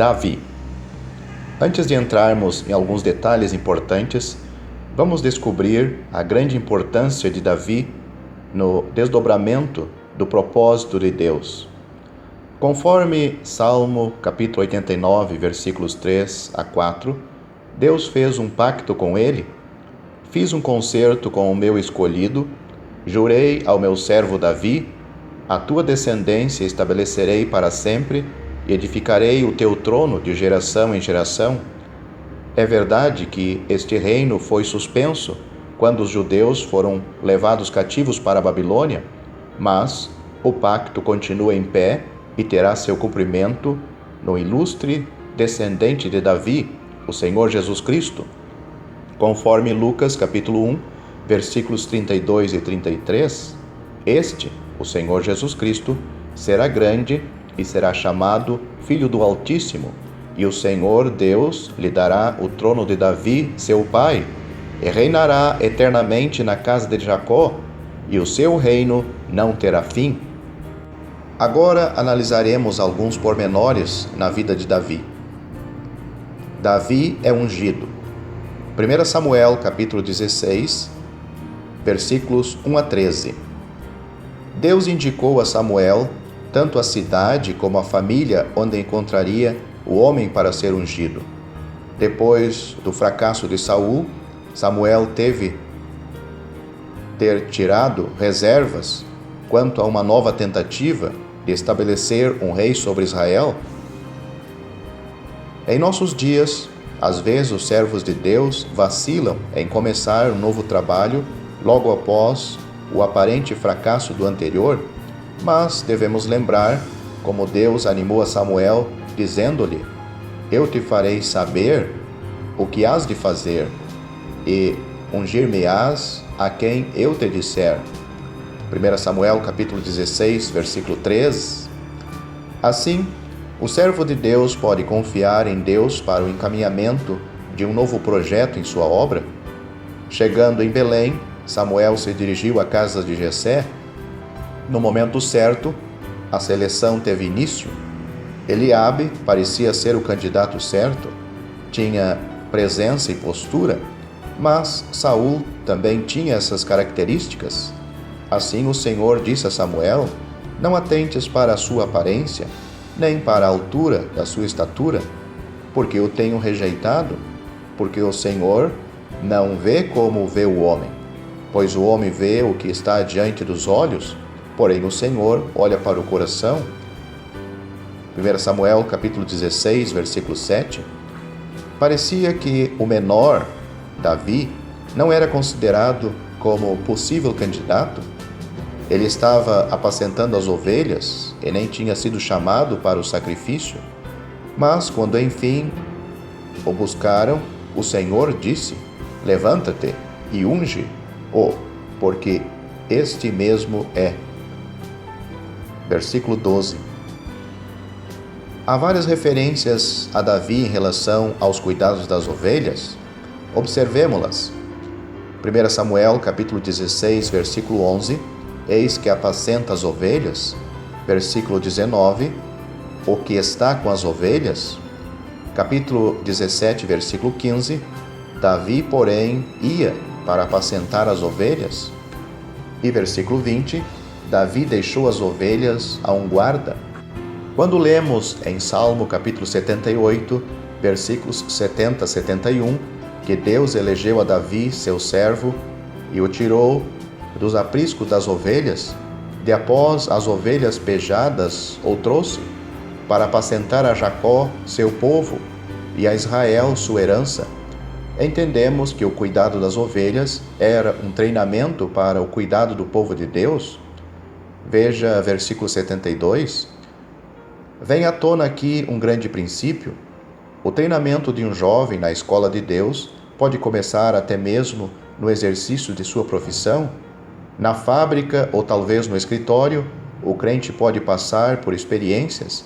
Davi. Antes de entrarmos em alguns detalhes importantes, vamos descobrir a grande importância de Davi no desdobramento do propósito de Deus. Conforme Salmo capítulo 89, versículos 3 a 4, Deus fez um pacto com ele. Fiz um concerto com o meu escolhido, jurei ao meu servo Davi, a tua descendência estabelecerei para sempre e edificarei o teu trono de geração em geração. É verdade que este reino foi suspenso quando os judeus foram levados cativos para a Babilônia, mas o pacto continua em pé e terá seu cumprimento no ilustre descendente de Davi, o Senhor Jesus Cristo. Conforme Lucas capítulo 1, versículos 32 e 33, este, o Senhor Jesus Cristo, será grande e será chamado Filho do Altíssimo, e o Senhor Deus lhe dará o trono de Davi, seu pai, e reinará eternamente na casa de Jacó, e o seu reino não terá fim. Agora analisaremos alguns pormenores na vida de Davi. Davi é ungido. 1 Samuel capítulo 16, versículos 1 a 13. Deus indicou a Samuel tanto a cidade como a família onde encontraria o homem para ser ungido. Depois do fracasso de Saul, Samuel teve tirado reservas quanto a uma nova tentativa de estabelecer um rei sobre Israel. Em nossos dias, às vezes os servos de Deus vacilam em começar um novo trabalho logo após o aparente fracasso do anterior, mas devemos lembrar como Deus animou a Samuel, dizendo-lhe: eu te farei saber o que hás de fazer, e ungir-me-ás a quem eu te disser. 1 Samuel capítulo 16, versículo 3. Assim, o servo de Deus pode confiar em Deus para o encaminhamento de um novo projeto em sua obra. Chegando em Belém, Samuel se dirigiu à casa de Jessé. No momento certo, a seleção teve início. Eliabe parecia ser o candidato certo, tinha presença e postura, mas Saul também tinha essas características. Assim o Senhor disse a Samuel: não atentes para a sua aparência, nem para a altura da sua estatura, porque o tenho rejeitado, porque o Senhor não vê como vê o homem, pois o homem vê o que está diante dos olhos, porém o Senhor olha para o coração. 1 Samuel capítulo 16, versículo 7. Parecia que o menor, Davi, não era considerado como possível candidato. Ele estava apacentando as ovelhas e nem tinha sido chamado para o sacrifício. Mas quando enfim o buscaram, o Senhor disse: levanta-te e unge-o, porque este mesmo é. Versículo 12. Há várias referências a Davi em relação aos cuidados das ovelhas. Observemo-las. 1 Samuel capítulo 16, versículo 11. Eis que apacenta as ovelhas. Versículo 19. O que está com as ovelhas. Capítulo 17, versículo 15. Davi, porém, ia para apacentar as ovelhas. E versículo 20. Davi deixou as ovelhas a um guarda. Quando lemos em Salmo capítulo 78, versículos 70 a 71, que Deus elegeu a Davi, seu servo, e o tirou dos apriscos das ovelhas, de após as ovelhas pejadas o trouxe, para apacentar a Jacó, seu povo, e a Israel, sua herança, entendemos que o cuidado das ovelhas era um treinamento para o cuidado do povo de Deus. Veja versículo 72. Vem à tona aqui um grande princípio. O treinamento de um jovem na escola de Deus pode começar até mesmo no exercício de sua profissão. Na fábrica ou talvez no escritório, o crente pode passar por experiências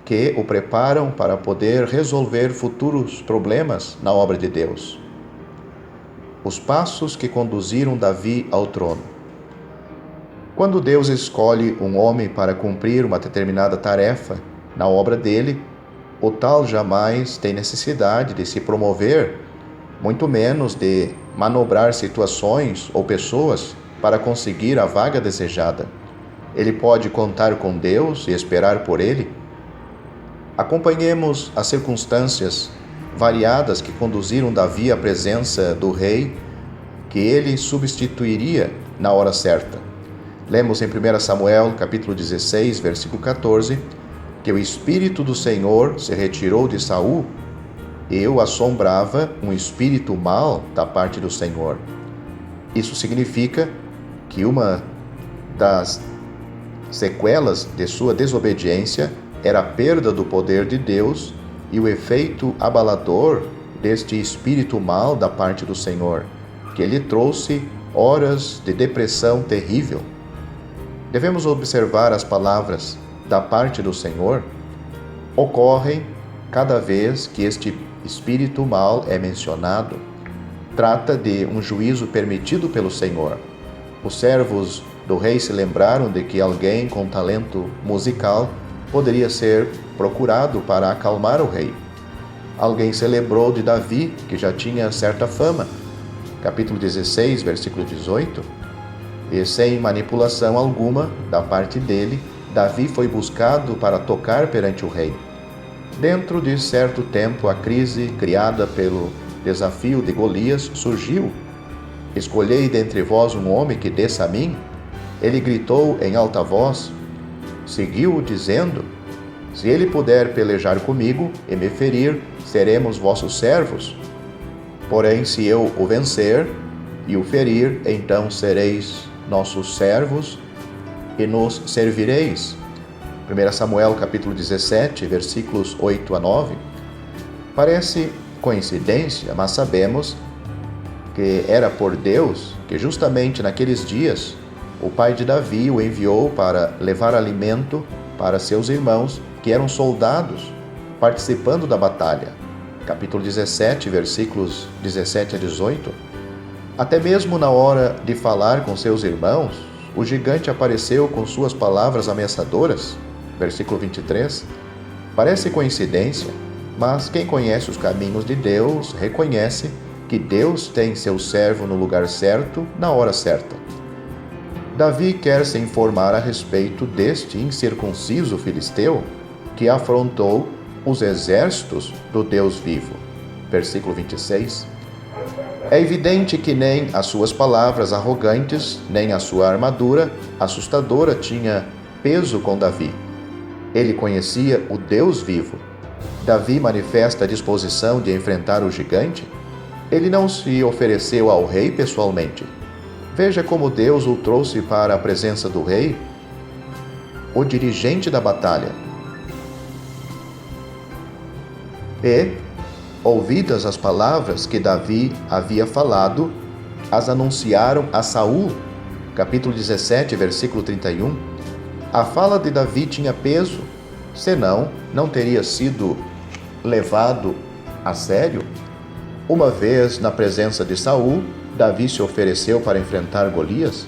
que o preparam para poder resolver futuros problemas na obra de Deus. Os passos que conduziram Davi ao trono. Quando Deus escolhe um homem para cumprir uma determinada tarefa na obra dele, o tal jamais tem necessidade de se promover, muito menos de manobrar situações ou pessoas para conseguir a vaga desejada. Ele pode contar com Deus e esperar por Ele. Acompanhemos as circunstâncias variadas que conduziram Davi à presença do rei, que ele substituiria na hora certa. Lemos em 1 Samuel, capítulo 16, versículo 14, que o Espírito do Senhor se retirou de Saul e o assombrava um espírito mau da parte do Senhor. Isso significa que uma das sequelas de sua desobediência era a perda do poder de Deus e o efeito abalador deste espírito mau da parte do Senhor, que lhe trouxe horas de depressão terrível. Devemos observar as palavras da parte do Senhor ocorrem cada vez que este espírito mau é mencionado. Trata de um juízo permitido pelo Senhor. Os servos do rei se lembraram de que alguém com talento musical poderia ser procurado para acalmar o rei. Alguém se lembrou de Davi, que já tinha certa fama. Capítulo 16, versículo 18. E sem manipulação alguma da parte dele, Davi foi buscado para tocar perante o rei. Dentro de certo tempo, a crise criada pelo desafio de Golias surgiu. Escolhei dentre vós um homem que desça a mim. Ele gritou em alta voz. Seguiu dizendo: se ele puder pelejar comigo e me ferir, seremos vossos servos. Porém, se eu o vencer e o ferir, então sereis nossos servos e nos servireis. 1 Samuel capítulo 17, versículos 8 a 9. Parece coincidência, mas sabemos que era por Deus que justamente naqueles dias o pai de Davi o enviou para levar alimento para seus irmãos que eram soldados participando da batalha. Capítulo 17, versículos 17 a 18. Até mesmo na hora de falar com seus irmãos, o gigante apareceu com suas palavras ameaçadoras. Versículo 23. Parece coincidência, mas quem conhece os caminhos de Deus reconhece que Deus tem seu servo no lugar certo, na hora certa. Davi quer se informar a respeito deste incircunciso filisteu que afrontou os exércitos do Deus vivo. Versículo 26. É evidente que nem as suas palavras arrogantes, nem a sua armadura assustadora tinha peso com Davi. Ele conhecia o Deus vivo. Davi manifesta a disposição de enfrentar o gigante. Ele não se ofereceu ao rei pessoalmente. Veja como Deus o trouxe para a presença do rei, o dirigente da batalha. E, ouvidas as palavras que Davi havia falado, as anunciaram a Saul. Capítulo 17, versículo 31. A fala de Davi tinha peso, senão não teria sido levado a sério. Uma vez na presença de Saul, Davi se ofereceu para enfrentar Golias.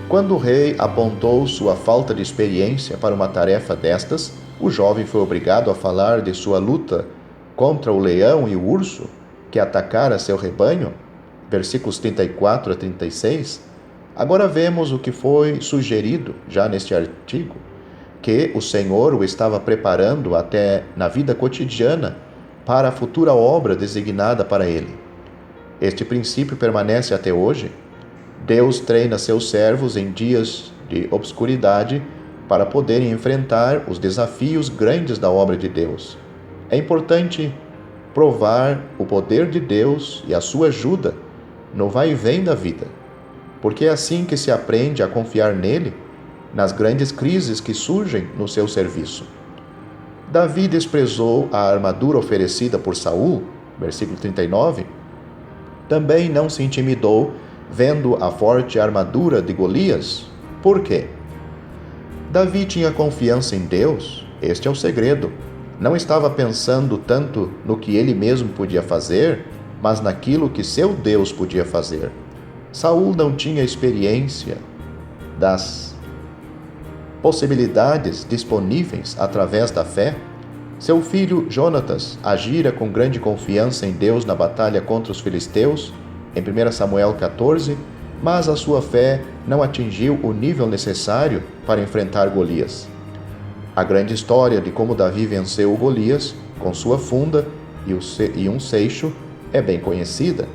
Quando o rei apontou sua falta de experiência para uma tarefa destas, o jovem foi obrigado a falar de sua luta contra o leão e o urso que atacara seu rebanho. Versículos 34 a 36. Agora vemos o que foi sugerido já neste artigo, que o Senhor o estava preparando até na vida cotidiana para a futura obra designada para ele. Este princípio permanece até hoje. Deus treina seus servos em dias de obscuridade para poderem enfrentar os desafios grandes da obra de Deus. É importante provar o poder de Deus e a sua ajuda no vai e vem da vida, porque é assim que se aprende a confiar nele nas grandes crises que surgem no seu serviço. Davi desprezou a armadura oferecida por Saul, versículo 39. Também não se intimidou vendo a forte armadura de Golias. Por quê? Davi tinha confiança em Deus. Este é o segredo. Não estava pensando tanto no que ele mesmo podia fazer, mas naquilo que seu Deus podia fazer. Saul não tinha experiência das possibilidades disponíveis através da fé. Seu filho Jonatas agira com grande confiança em Deus na batalha contra os filisteus, em 1 Samuel 14, mas a sua fé não atingiu o nível necessário para enfrentar Golias. A grande história de como Davi venceu o Golias com sua funda e um seixo é bem conhecida.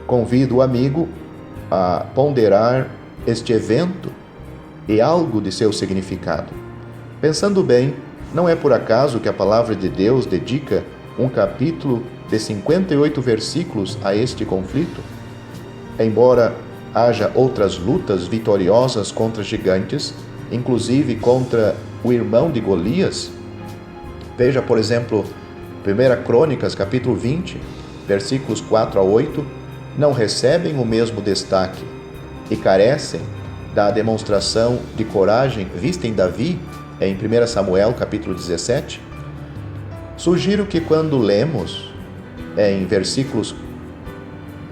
Convido o amigo a ponderar este evento e algo de seu significado. Pensando bem, não é por acaso que a palavra de Deus dedica um capítulo de 58 versículos a este conflito. Embora haja outras lutas vitoriosas contra gigantes, inclusive contra o irmão de Golias, veja, por exemplo, 1 Crônicas, capítulo 20, versículos 4 a 8, não recebem o mesmo destaque e carecem da demonstração de coragem vista em Davi, em 1 Samuel, capítulo 17. Sugiro que quando lemos em versículos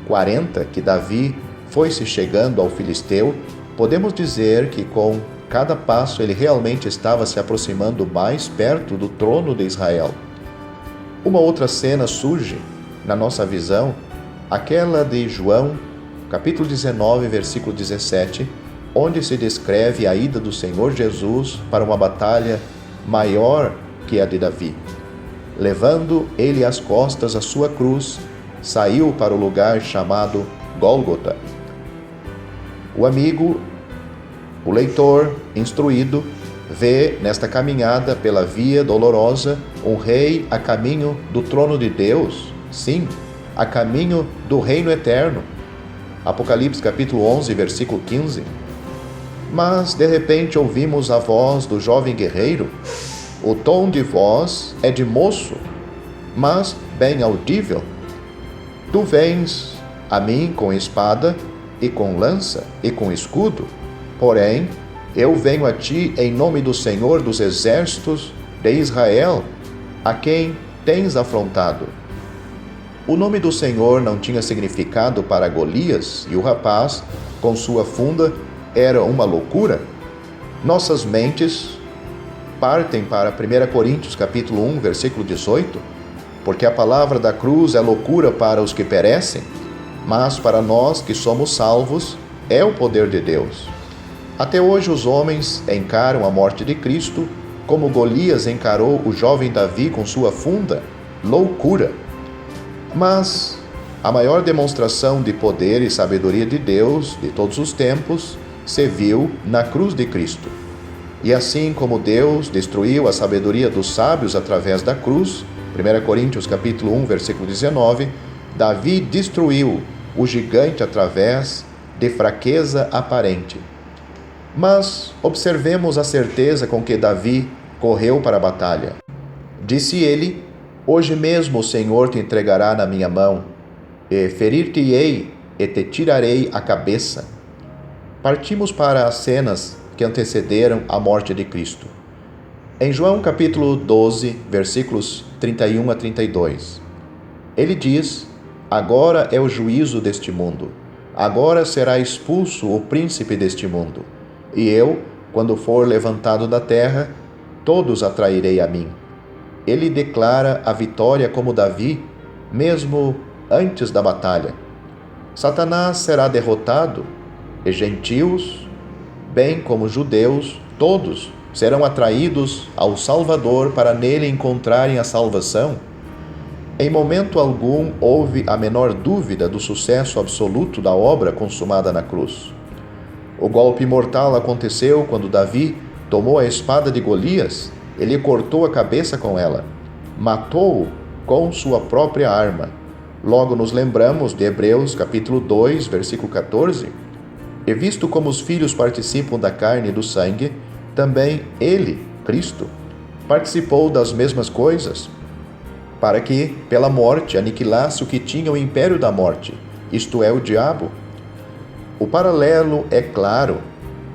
40 que Davi foi-se chegando ao filisteu, podemos dizer que com cada passo ele realmente estava se aproximando mais perto do trono de Israel. Uma outra cena surge na nossa visão, aquela de João, capítulo 19, versículo 17, onde se descreve a ida do Senhor Jesus para uma batalha maior que a de Davi. Levando ele às costas a sua cruz, saiu para o lugar chamado Gólgota. O amigo, o leitor instruído, vê nesta caminhada pela via dolorosa um rei a caminho do trono de Deus, sim, a caminho do reino eterno. Apocalipse capítulo 11, versículo 15. Mas, de repente, ouvimos a voz do jovem guerreiro. O tom de voz é de moço, mas bem audível. Tu vens a mim com espada e com lança e com escudo, porém, eu venho a ti em nome do Senhor dos exércitos de Israel, a quem tens afrontado. O nome do Senhor não tinha significado para Golias, e o rapaz, com sua funda, era uma loucura. Nossas mentes partem para 1 Coríntios capítulo 1, versículo 18, porque a palavra da cruz é loucura para os que perecem, mas para nós que somos salvos é o poder de Deus. Até hoje os homens encaram a morte de Cristo como Golias encarou o jovem Davi com sua funda, loucura. Mas a maior demonstração de poder e sabedoria de Deus de todos os tempos se viu na cruz de Cristo. E assim como Deus destruiu a sabedoria dos sábios através da cruz, 1 Coríntios capítulo 1, versículo 19, Davi destruiu o gigante através de fraqueza aparente. Mas observemos a certeza com que Davi correu para a batalha. Disse ele: hoje mesmo o Senhor te entregará na minha mão, e ferir-te-ei e te tirarei a cabeça. Partimos para as cenas que antecederam a morte de Cristo. Em João capítulo 12, versículos 31 a 32, ele diz: agora é o juízo deste mundo. Agora será expulso o príncipe deste mundo. E eu, quando for levantado da terra, todos atrairei a mim. Ele declara a vitória como Davi, mesmo antes da batalha. Satanás será derrotado, e gentios, bem como judeus, todos serão atraídos ao Salvador para nele encontrarem a salvação. Em momento algum houve a menor dúvida do sucesso absoluto da obra consumada na cruz. O golpe mortal aconteceu quando Davi tomou a espada de Golias e lhe cortou a cabeça com ela. Matou-o com sua própria arma. Logo nos lembramos de Hebreus capítulo 2, versículo 14. E visto como os filhos participam da carne e do sangue, também ele, Cristo, participou das mesmas coisas, para que, pela morte, aniquilasse o que tinha o império da morte, isto é, o diabo. O paralelo é claro.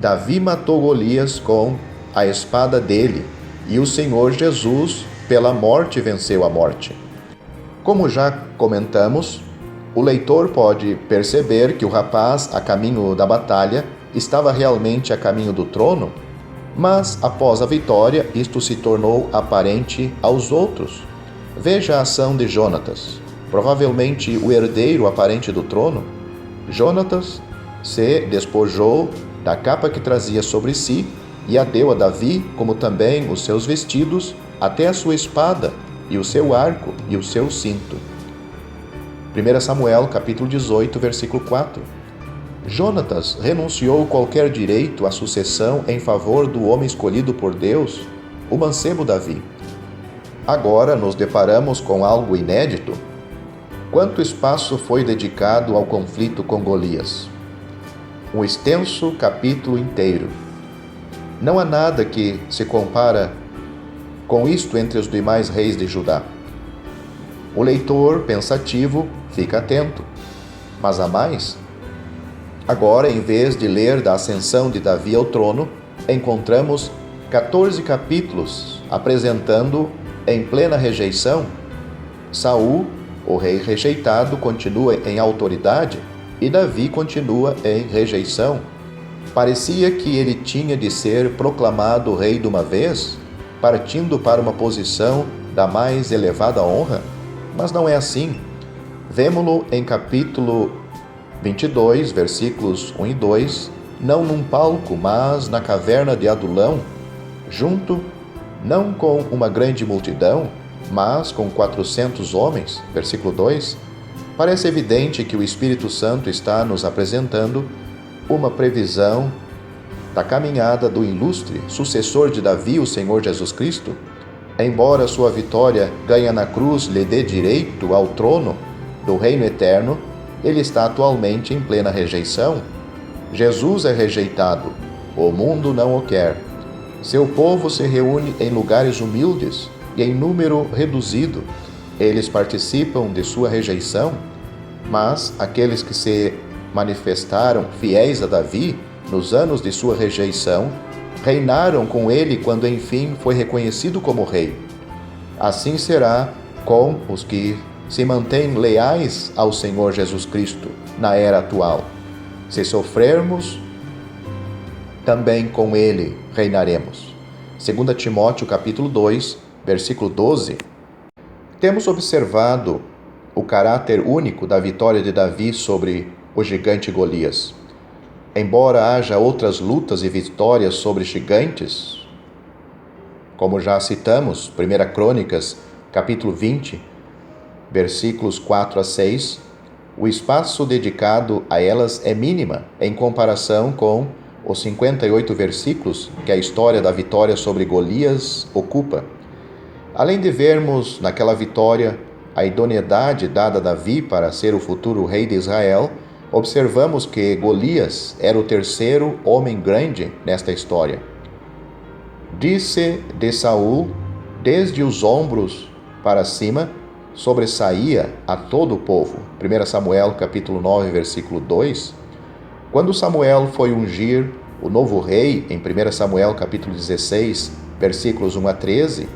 Davi matou Golias com a espada dele, e o Senhor Jesus, pela morte, venceu a morte. Como já comentamos, o leitor pode perceber que o rapaz, a caminho da batalha, estava realmente a caminho do trono. Mas, após a vitória, isto se tornou aparente aos outros. Veja a ação de Jonatas, provavelmente o herdeiro aparente do trono. Jonatas se despojou da capa que trazia sobre si e a deu a Davi, como também os seus vestidos, até a sua espada, e o seu arco e o seu cinto. 1 Samuel, capítulo 18, versículo 4. Jonatas renunciou qualquer direito à sucessão em favor do homem escolhido por Deus, o mancebo Davi. Agora nos deparamos com algo inédito. Quanto espaço foi dedicado ao conflito com Golias? Um extenso capítulo inteiro. Não há nada que se compara com isto entre os demais reis de Judá. O leitor pensativo fica atento, mas há mais. Agora, em vez de ler da ascensão de Davi ao trono, encontramos 14 capítulos apresentando em plena rejeição. Saul, o rei rejeitado, continua em autoridade e Davi continua em rejeição. Parecia que ele tinha de ser proclamado rei de uma vez, partindo para uma posição da mais elevada honra, mas não é assim. Vemo-lo em capítulo 22, versículos 1 e 2, não num palco, mas na caverna de Adulão, junto, não com uma grande multidão, mas com 400 homens. Versículo 2. Parece evidente que o Espírito Santo está nos apresentando uma previsão da caminhada do ilustre sucessor de Davi, o Senhor Jesus Cristo. Embora sua vitória ganha na cruz lhe dê direito ao trono do reino eterno, ele está atualmente em plena rejeição. Jesus é rejeitado, o mundo não o quer. Seu povo se reúne em lugares humildes e em número reduzido. Eles participam de sua rejeição, mas aqueles que se manifestaram fiéis a Davi nos anos de sua rejeição, reinaram com ele quando enfim foi reconhecido como rei. Assim será com os que se mantêm leais ao Senhor Jesus Cristo na era atual. Se sofrermos, também com ele reinaremos. 2 Timóteo capítulo 2, versículo 12. Temos observado o caráter único da vitória de Davi sobre o gigante Golias. Embora haja outras lutas e vitórias sobre gigantes, como já citamos, 1 Crônicas capítulo 20, versículos 4 a 6, o espaço dedicado a elas é mínima em comparação com os 58 versículos que a história da vitória sobre Golias ocupa. Além de vermos naquela vitória a idoneidade dada a Davi para ser o futuro rei de Israel, observamos que Golias era o terceiro homem grande nesta história. Disse de Saul, desde os ombros para cima, sobressaía a todo o povo. 1 Samuel capítulo 9, versículo 2. Quando Samuel foi ungir o novo rei, em 1 Samuel capítulo 16, versículos 1 a 13,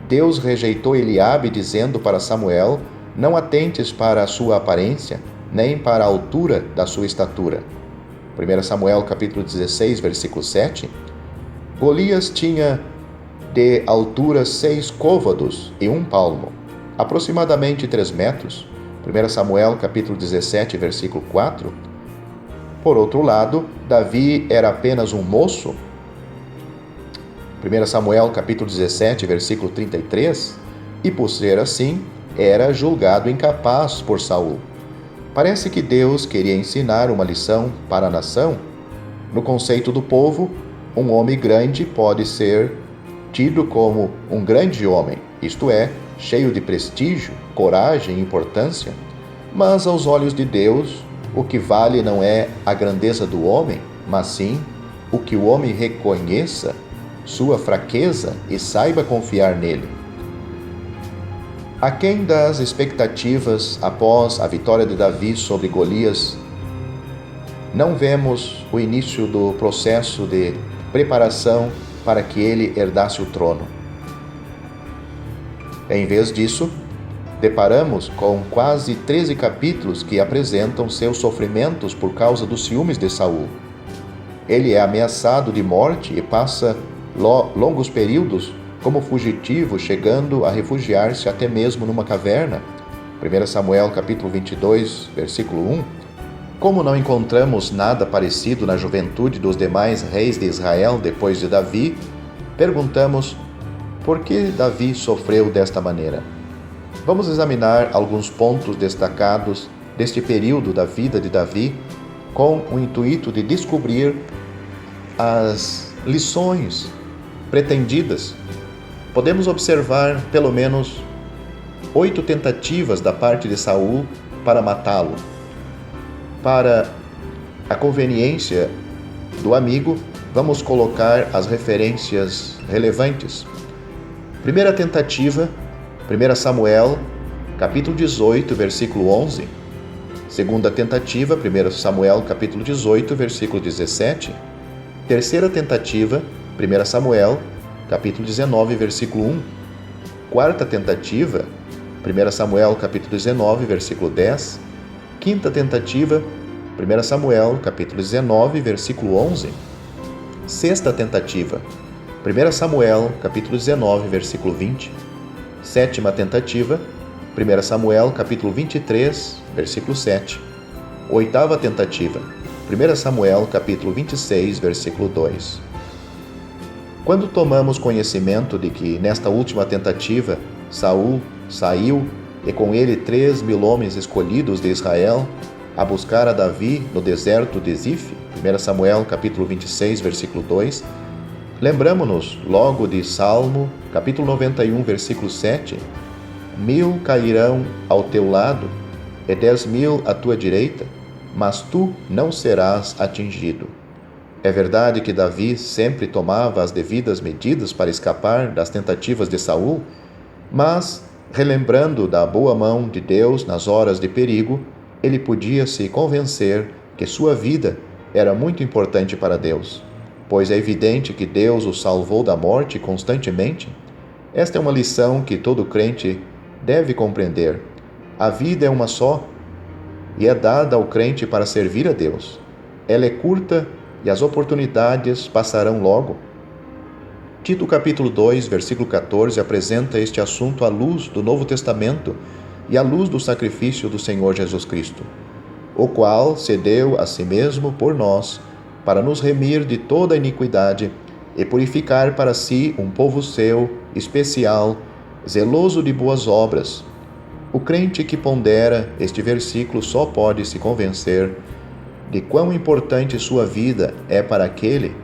Deus rejeitou Eliabe, dizendo para Samuel: não atentes para a sua aparência, nem para a altura da sua estatura. 1 Samuel capítulo 16, versículo 7. Golias tinha de altura 6 côvados e 1 palmo, aproximadamente 3 metros. 1 Samuel capítulo 17, versículo 4. Por outro lado, Davi era apenas um moço. 1 Samuel capítulo 17, versículo 33. E por ser assim, era julgado incapaz por Saul. Parece que Deus queria ensinar uma lição para a nação. No conceito do povo, um homem grande pode ser tido como um grande homem, isto é, cheio de prestígio, coragem e importância. Mas aos olhos de Deus, o que vale não é a grandeza do homem, mas sim o que o homem reconheça sua fraqueza e saiba confiar nele. Aquém das expectativas após a vitória de Davi sobre Golias, não vemos o início do processo de preparação para que ele herdasse o trono. Em vez disso, deparamos com quase 13 capítulos que apresentam seus sofrimentos por causa dos ciúmes de Saul. Ele é ameaçado de morte e passa longos períodos como fugitivo, chegando a refugiar-se até mesmo numa caverna. 1 Samuel capítulo 22, versículo 1. Como não encontramos nada parecido na juventude dos demais reis de Israel depois de Davi, perguntamos por que Davi sofreu desta maneira. Vamos examinar alguns pontos destacados deste período da vida de Davi com o intuito de descobrir as lições pretendidas. Podemos observar pelo menos 8 tentativas da parte de Saul para matá-lo. Para a conveniência do amigo, vamos colocar as referências relevantes. Primeira tentativa, 1 Samuel, capítulo 18, versículo 11. Segunda tentativa, 1 Samuel, capítulo 18, versículo 17. Terceira tentativa, 1 Samuel, capítulo 19, versículo 1. Quarta tentativa, 1 Samuel, capítulo 19, versículo 10. Quinta tentativa, 1 Samuel, capítulo 19, versículo 11. Sexta tentativa, 1 Samuel, capítulo 19, versículo 20. Sétima tentativa, 1 Samuel, capítulo 23, versículo 7. Oitava tentativa, 1 Samuel, capítulo 26, versículo 2. Quando tomamos conhecimento de que, nesta última tentativa, Saul saiu e com ele 3.000 homens escolhidos de Israel a buscar a Davi no deserto de Zif, 1 Samuel, capítulo 26, versículo 2, lembramo-nos logo de Salmo, capítulo 91, versículo 7, 1.000 cairão ao teu lado e 10.000 à tua direita, mas tu não serás atingido. É verdade que Davi sempre tomava as devidas medidas para escapar das tentativas de Saul, mas, relembrando da boa mão de Deus nas horas de perigo, ele podia se convencer que sua vida era muito importante para Deus, pois é evidente que Deus o salvou da morte constantemente. Esta é uma lição que todo crente deve compreender. A vida é uma só e é dada ao crente para servir a Deus. Ela é curta e as oportunidades passarão logo. Tito capítulo 2, versículo 14 apresenta este assunto à luz do Novo Testamento e à luz do sacrifício do Senhor Jesus Cristo, o qual se deu a si mesmo por nós, para nos remir de toda iniquidade e purificar para si um povo seu, especial, zeloso de boas obras. O crente que pondera este versículo só pode se convencer de quão importante sua vida é para aquele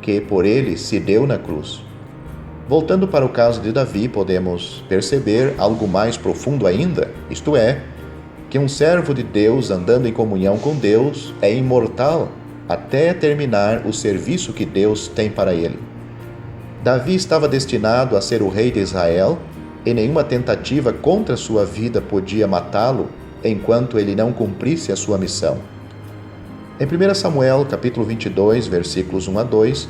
que por ele se deu na cruz. Voltando para o caso de Davi, podemos perceber algo mais profundo ainda, isto é, que um servo de Deus andando em comunhão com Deus é imortal até terminar o serviço que Deus tem para ele. Davi estava destinado a ser o rei de Israel e nenhuma tentativa contra sua vida podia matá-lo enquanto ele não cumprisse a sua missão. Em 1 Samuel, capítulo 22, versículos 1 a 2,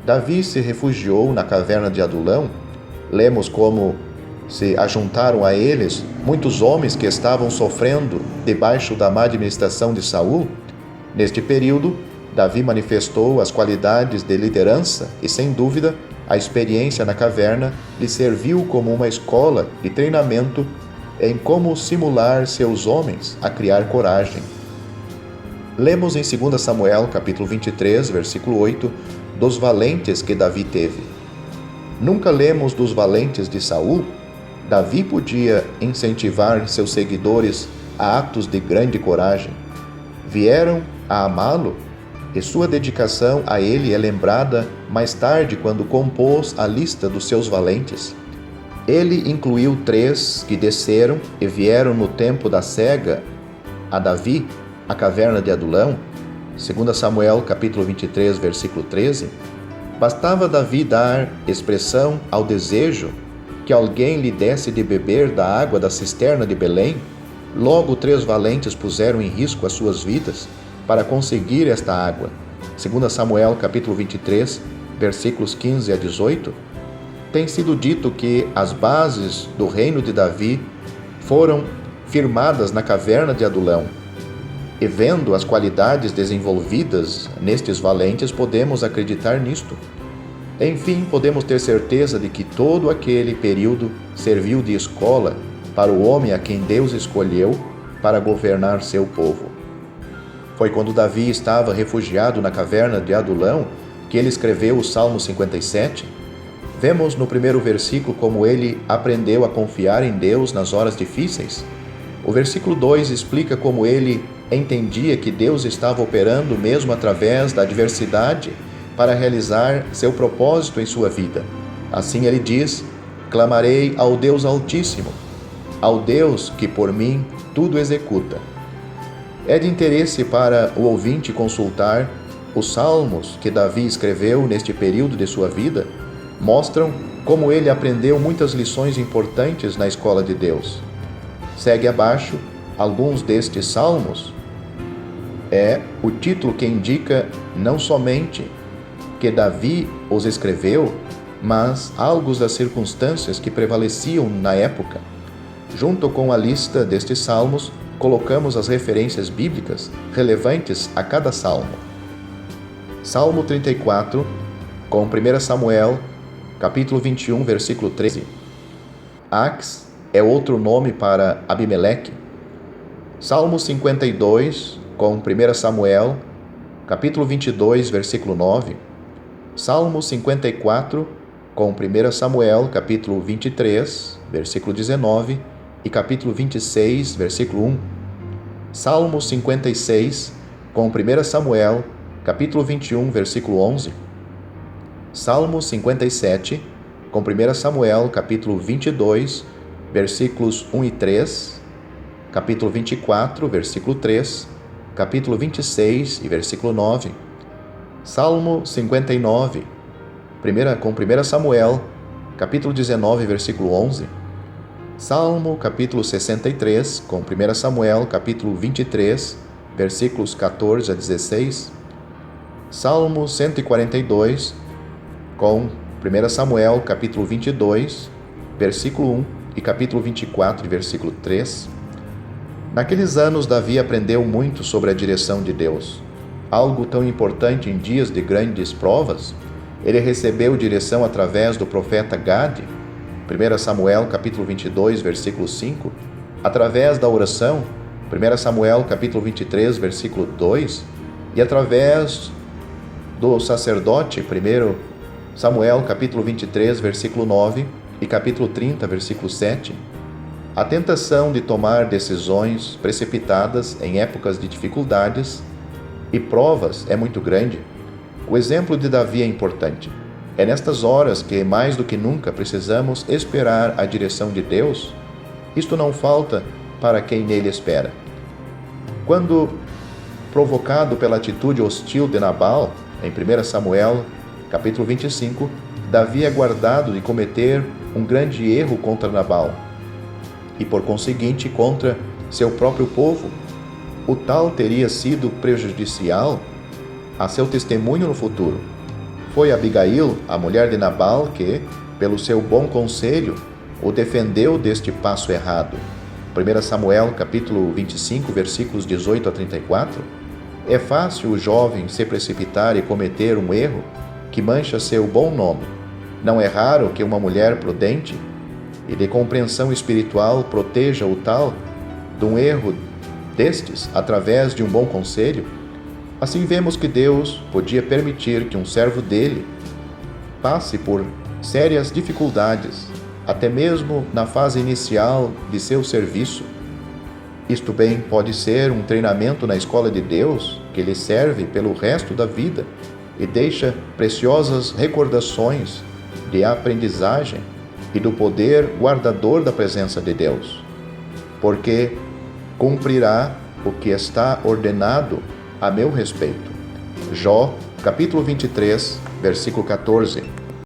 Davi se refugiou na caverna de Adulão. Lemos como se ajuntaram a eles muitos homens que estavam sofrendo debaixo da má administração de Saul. Neste período, Davi manifestou as qualidades de liderança e, sem dúvida, a experiência na caverna lhe serviu como uma escola de treinamento em como simular seus homens a criar coragem. Lemos em 2 Samuel, capítulo 23, versículo 8, dos valentes que Davi teve. Nunca lemos dos valentes de Saul. Davi podia incentivar seus seguidores a atos de grande coragem. Vieram a amá-lo e sua dedicação a ele é lembrada mais tarde quando compôs a lista dos seus valentes. Ele incluiu 3 que desceram e vieram no tempo da cega a Davi, a caverna de Adulão, 2 Samuel capítulo 23, versículo 13. Bastava Davi dar expressão ao desejo que alguém lhe desse de beber da água da cisterna de Belém. Logo 3 valentes puseram em risco as suas vidas para conseguir esta água. 2 Samuel capítulo 23, versículos 15 a 18. Tem sido dito que as bases do reino de Davi foram firmadas na caverna de Adulão. E vendo as qualidades desenvolvidas nestes valentes, podemos acreditar nisto. Enfim, podemos ter certeza de que todo aquele período serviu de escola para o homem a quem Deus escolheu para governar seu povo. Foi quando Davi estava refugiado na caverna de Adulão que ele escreveu o Salmo 57. Vemos no primeiro versículo como ele aprendeu a confiar em Deus nas horas difíceis. O versículo 2 explica como ele entendia que Deus estava operando mesmo através da adversidade para realizar seu propósito em sua vida. Assim ele diz: clamarei ao Deus Altíssimo, ao Deus que por mim tudo executa. É de interesse para o ouvinte consultar os salmos que Davi escreveu neste período de sua vida. Mostram como ele aprendeu muitas lições importantes na escola de Deus. Segue abaixo alguns destes salmos. É o título que indica não somente que Davi os escreveu, mas algo das circunstâncias que prevaleciam na época. Junto com a lista destes salmos, colocamos as referências bíblicas relevantes a cada salmo. Salmo 34, com 1 Samuel, capítulo 21, versículo 13. Ax é outro nome para Abimeleque. Salmo 52, com 1 Samuel, capítulo 22, versículo 9. Salmo 54, com 1 Samuel, capítulo 23, versículo 19, e capítulo 26, versículo 1. Salmo 56, com 1 Samuel, capítulo 21, versículo 11. Salmo 57, com 1 Samuel, capítulo 22, versículos 1 e 3, capítulo 24, versículo 3, capítulo 26 e versículo 9. Salmo 59, com 1 Samuel, capítulo 19, versículo 11. Salmo, capítulo 63, com 1 Samuel, capítulo 23, versículos 14 a 16. Salmo 142, com 1 Samuel, capítulo 22, versículo 1 e capítulo 24, versículo 3. Naqueles anos, Davi aprendeu muito sobre a direção de Deus. Algo tão importante em dias de grandes provas. Ele recebeu direção através do profeta Gade, 1 Samuel, capítulo 22, versículo 5, através da oração, 1 Samuel, capítulo 23, versículo 2, e através do sacerdote, 1 Samuel, capítulo 23, versículo 9, e capítulo 30, versículo 7. A tentação de tomar decisões precipitadas em épocas de dificuldades e provas é muito grande. O exemplo de Davi é importante. É nestas horas que, mais do que nunca, precisamos esperar a direção de Deus. Isto não falta para quem nele espera. Quando provocado pela atitude hostil de Nabal, em 1 Samuel, capítulo 25, Davi é guardado de cometer um grande erro contra Nabal e, por conseguinte, contra seu próprio povo. O tal teria sido prejudicial a seu testemunho no futuro. Foi Abigail, a mulher de Nabal, que, pelo seu bom conselho, o defendeu deste passo errado. 1 Samuel, capítulo 25, versículos 18 a 34. É fácil o jovem se precipitar e cometer um erro que mancha seu bom nome. Não é raro que uma mulher prudente e de compreensão espiritual proteja o tal de um erro destes através de um bom conselho. Assim vemos que Deus podia permitir que um servo dele passe por sérias dificuldades, até mesmo na fase inicial de seu serviço. Isto bem pode ser um treinamento na escola de Deus que lhe serve pelo resto da vida e deixa preciosas recordações de aprendizagem e do poder guardador da presença de Deus, porque cumprirá o que está ordenado a meu respeito. Jó, capítulo 23, versículo 14.